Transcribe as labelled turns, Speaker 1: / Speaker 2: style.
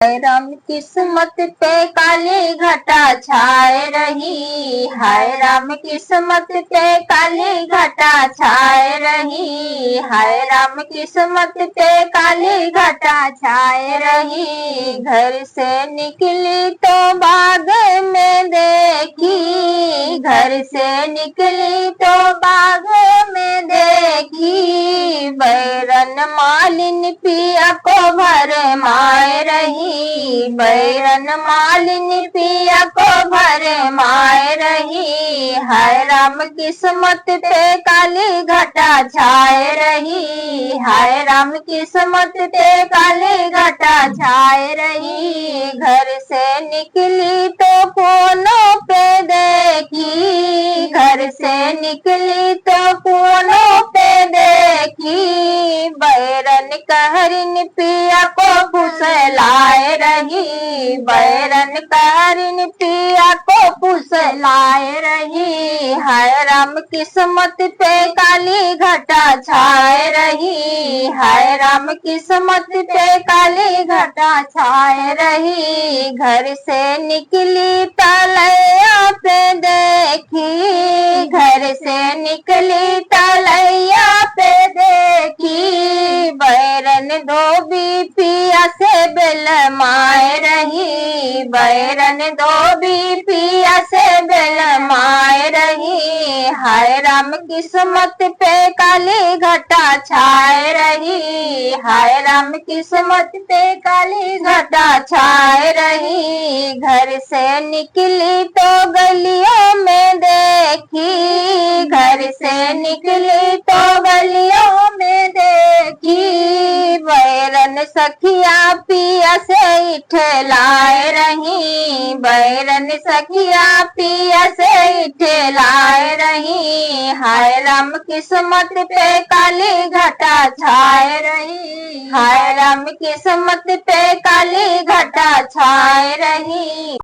Speaker 1: राम किस्मत पे काली घटा छाए रही। हाय राम किस्मत पे काली घटा छाए रही। हाय राम किस्मत पे काली घटा छाए रही। घर से निकली तो बाग में देखी। घर से निकली तो बाग में देखी। बैरन मालिन पिया को भर माए रही। बैरन मालिनी पिया को भर माए रही। हाय राम किस्मत पे काली घटा छाए रही। हाय राम किस्मत पे काली घटा छाए रही। घर से निकली तो फोनों पे देखी। घर से निकली तो फोनों पे देखी। बैरन कहरिन पिया को फुसलाए रही। बैरन कहरिन पिया को फुसलाए रही। हाय राम किस्मत पे काली घटा छाए रही। हाय राम किस्मत पे काली घटा छाए रही। घर से निकली तलैया पे देखी। घर से निकली तलैया पे देखी। बैरन धोबी पिया से बेल माए रही। बैरन धोबी पिया से बेल माए रही। हाय राम किस्मत पे काली घटा छाए रही। हाय राम किस्मत पे काली घटा छाए रही। घर से निकली तो गलियों में देखी। घर से निकली तो गलियों में देखी। बैरन सखिया पिया से इठलाए रही। बैरन सखिया पिया से इठलाए रही। हाय राम किस्मत पे काली घटा छाए रही। हाय राम किस्मत पे काली घटा छाए रही।